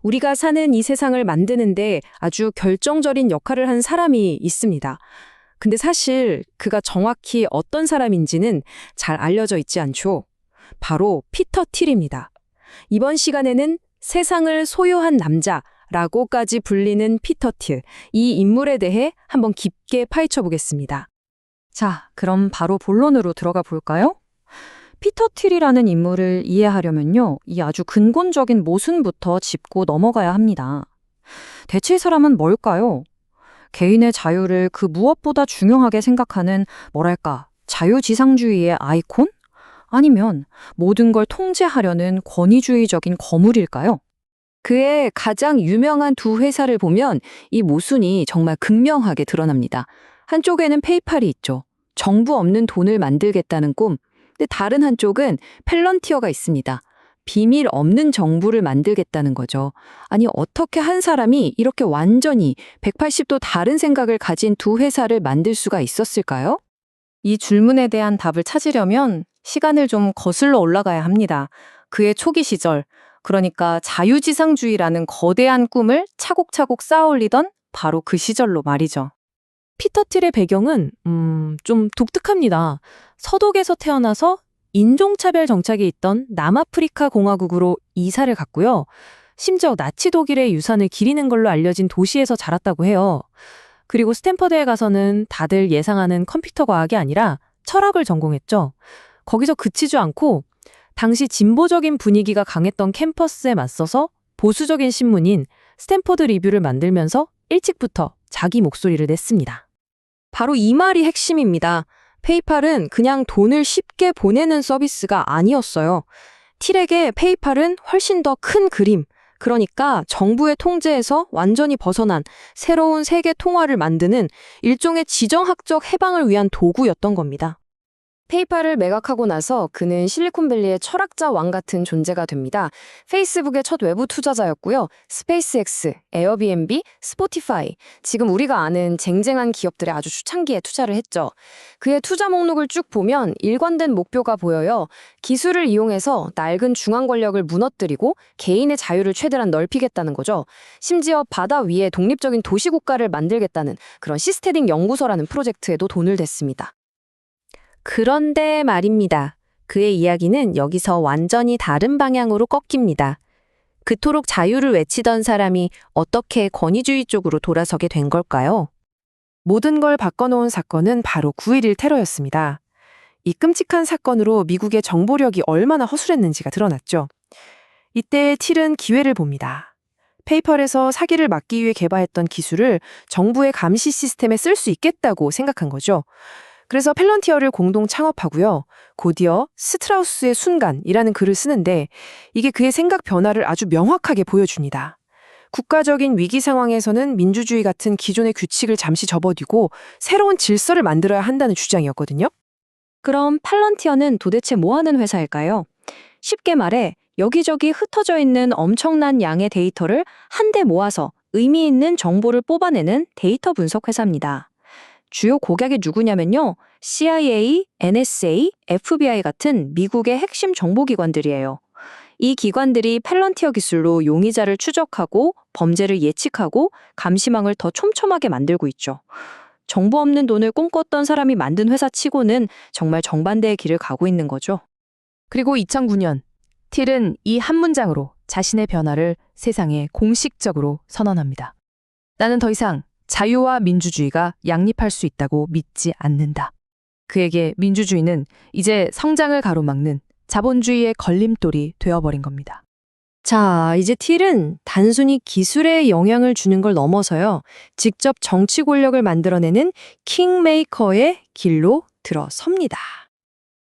우리가 사는 이 세상을 만드는데 아주 결정적인 역할을 한 사람이 있습니다. 근데 사실 그가 정확히 어떤 사람인지는 잘 알려져 있지 않죠. 바로 피터 틸입니다. 이번 시간에는 세상을 소유한 남자라고까지 불리는 피터 틸, 이 인물에 대해 한번 깊게 파헤쳐 보겠습니다. 자, 그럼 바로 본론으로 들어가 볼까요? 피터 틸이라는 인물을 이해하려면요, 이 아주 근본적인 모순부터 짚고 넘어가야 합니다. 대체 이 사람은 뭘까요? 개인의 자유를 그 무엇보다 중요하게 생각하는 뭐랄까, 자유지상주의의 아이콘? 아니면 모든 걸 통제하려는 권위주의적인 거물일까요? 그의 가장 유명한 두 회사를 보면 이 모순이 정말 극명하게 드러납니다. 한쪽에는 페이팔이 있죠. 정부 없는 돈을 만들겠다는 꿈. 근데 다른 한쪽은 펠런티어가 있습니다. 비밀 없는 정부를 만들겠다는 거죠. 아니, 어떻게 한 사람이 이렇게 완전히 180도 다른 생각을 가진 두 회사를 만들 수가 있었을까요? 이 질문에 대한 답을 찾으려면 시간을 좀 거슬러 올라가야 합니다. 그의 초기 시절, 그러니까 자유지상주의라는 거대한 꿈을 차곡차곡 쌓아올리던 바로 그 시절로 말이죠. 피터 틸의 배경은 좀 독특합니다. 서독에서 태어나서 인종차별 정착이 있던 남아프리카 공화국으로 이사를 갔고요. 심지어 나치 독일의 유산을 기리는 걸로 알려진 도시에서 자랐다고 해요. 그리고 스탠퍼드에 가서는 다들 예상하는 컴퓨터 과학이 아니라 철학을 전공했죠. 거기서 그치지 않고 당시 진보적인 분위기가 강했던 캠퍼스에 맞서서 보수적인 신문인 스탠퍼드 리뷰를 만들면서 일찍부터 자기 목소리를 냈습니다. 바로 이 말이 핵심입니다. 페이팔은 그냥 돈을 쉽게 보내는 서비스가 아니었어요. 틸에게 페이팔은 훨씬 더 큰 그림, 그러니까 정부의 통제에서 완전히 벗어난 새로운 세계 통화를 만드는 일종의 지정학적 해방을 위한 도구였던 겁니다. 페이팔을 매각하고 나서 그는 실리콘밸리의 철학자 왕 같은 존재가 됩니다. 페이스북의 첫 외부 투자자였고요. 스페이스X, 에어비앤비, 스포티파이, 지금 우리가 아는 쟁쟁한 기업들의 아주 초창기에 투자를 했죠. 그의 투자 목록을 쭉 보면 일관된 목표가 보여요. 기술을 이용해서 낡은 중앙 권력을 무너뜨리고 개인의 자유를 최대한 넓히겠다는 거죠. 심지어 바다 위에 독립적인 도시국가를 만들겠다는 그런 시스테딩 연구소라는 프로젝트에도 돈을 댔습니다. 그런데 말입니다. 그의 이야기는 여기서 완전히 다른 방향으로 꺾입니다. 그토록 자유를 외치던 사람이 어떻게 권위주의 쪽으로 돌아서게 된 걸까요? 모든 걸 바꿔놓은 사건은 바로 9.11 테러였습니다. 이 끔찍한 사건으로 미국의 정보력이 얼마나 허술했는지가 드러났죠. 이때 틸은 기회를 봅니다. 페이팔에서 사기를 막기 위해 개발했던 기술을 정부의 감시 시스템에 쓸 수 있겠다고 생각한 거죠. 그래서 펠런티어를 공동 창업하고요. 곧이어 스트라우스의 순간이라는 글을 쓰는데 이게 그의 생각 변화를 아주 명확하게 보여줍니다. 국가적인 위기 상황에서는 민주주의 같은 기존의 규칙을 잠시 접어두고 새로운 질서를 만들어야 한다는 주장이었거든요. 그럼 펠런티어는 도대체 뭐 하는 회사일까요? 쉽게 말해 여기저기 흩어져 있는 엄청난 양의 데이터를 한데 모아서 의미 있는 정보를 뽑아내는 데이터 분석 회사입니다. 주요 고객이 누구냐면요. CIA, NSA, FBI 같은 미국의 핵심 정보기관들이에요. 이 기관들이 펠런티어 기술로 용의자를 추적하고 범죄를 예측하고 감시망을 더 촘촘하게 만들고 있죠. 정보 없는 돈을 꿈꿨던 사람이 만든 회사치고는 정말 정반대의 길을 가고 있는 거죠. 그리고 2009년 틸은 이 한 문장으로 자신의 변화를 세상에 공식적으로 선언합니다. 나는 더 이상 자유와 민주주의가 양립할 수 있다고 믿지 않는다. 그에게 민주주의는 이제 성장을 가로막는 자본주의의 걸림돌이 되어버린 겁니다. 자, 이제 틸은 단순히 기술에 영향을 주는 걸 넘어서요. 직접 정치 권력을 만들어내는 킹메이커의 길로 들어섭니다.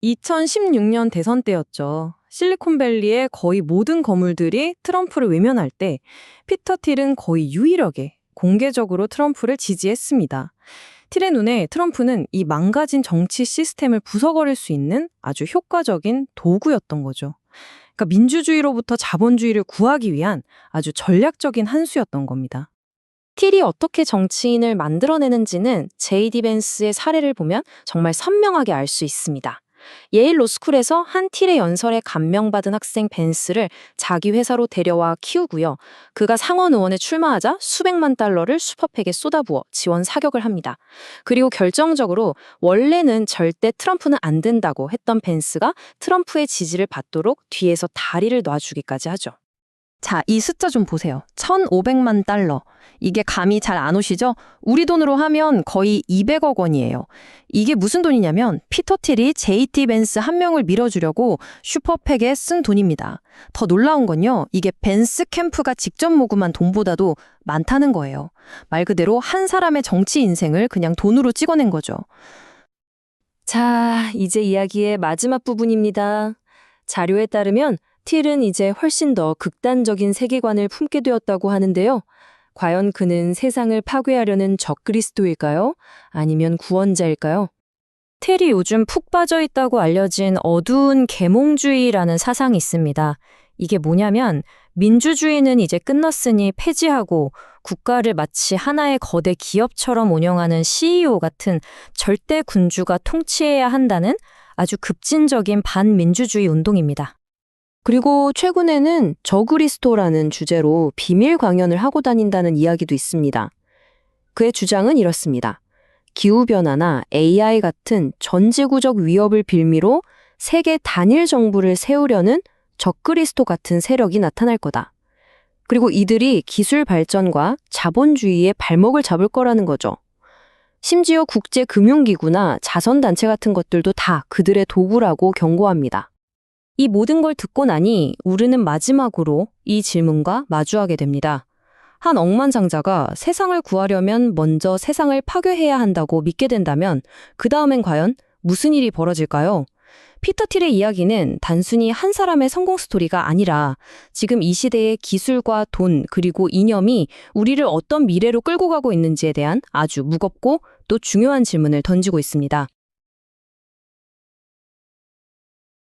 2016년 대선 때였죠. 실리콘밸리의 거의 모든 거물들이 트럼프를 외면할 때 피터 틸은 거의 유일하게 공개적으로 트럼프를 지지했습니다. 틸의 눈에 트럼프는 이 망가진 정치 시스템을 부숴버릴 수 있는 아주 효과적인 도구였던 거죠. 그러니까 민주주의로부터 자본주의를 구하기 위한 아주 전략적인 한 수였던 겁니다. 틸이 어떻게 정치인을 만들어내는지는 제이디 벤스의 사례를 보면 정말 선명하게 알 수 있습니다. 예일 로스쿨에서 한 틸의 연설에 감명받은 학생 벤스를 자기 회사로 데려와 키우고요. 그가 상원 의원에 출마하자 수백만 달러를 슈퍼팩에 쏟아부어 지원 사격을 합니다. 그리고 결정적으로 원래는 절대 트럼프는 안 된다고 했던 벤스가 트럼프의 지지를 받도록 뒤에서 다리를 놔주기까지 하죠. 자, 이 숫자 좀 보세요. 1,500만 달러. 이게 감이 잘 안 오시죠? 우리 돈으로 하면 거의 200억 원이에요. 이게 무슨 돈이냐면 피터 틸이 JT 벤스 한 명을 밀어주려고 슈퍼팩에 쓴 돈입니다. 더 놀라운 건요. 이게 벤스 캠프가 직접 모금한 돈보다도 많다는 거예요. 말 그대로 한 사람의 정치 인생을 그냥 돈으로 찍어낸 거죠. 자, 이제 이야기의 마지막 부분입니다. 자료에 따르면 틸은 이제 훨씬 더 극단적인 세계관을 품게 되었다고 하는데요. 과연 그는 세상을 파괴하려는 적그리스도일까요? 아니면 구원자일까요? 틸이 요즘 푹 빠져 있다고 알려진 어두운 계몽주의라는 사상이 있습니다. 이게 뭐냐면 민주주의는 이제 끝났으니 폐지하고 국가를 마치 하나의 거대 기업처럼 운영하는 CEO 같은 절대 군주가 통치해야 한다는 아주 급진적인 반민주주의 운동입니다. 그리고 최근에는 저그리스도라는 주제로 비밀 강연을 하고 다닌다는 이야기도 있습니다. 그의 주장은 이렇습니다. 기후변화나 AI 같은 전지구적 위협을 빌미로 세계 단일 정부를 세우려는 적그리스도 같은 세력이 나타날 거다. 그리고 이들이 기술 발전과 자본주의의 발목을 잡을 거라는 거죠. 심지어 국제금융기구나 자선단체 같은 것들도 다 그들의 도구라고 경고합니다. 이 모든 걸 듣고 나니 우리는 마지막으로 이 질문과 마주하게 됩니다. 한 억만장자가 세상을 구하려면 먼저 세상을 파괴해야 한다고 믿게 된다면 그 다음엔 과연 무슨 일이 벌어질까요? 피터 틸의 이야기는 단순히 한 사람의 성공 스토리가 아니라 지금 이 시대의 기술과 돈 그리고 이념이 우리를 어떤 미래로 끌고 가고 있는지에 대한 아주 무겁고 또 중요한 질문을 던지고 있습니다.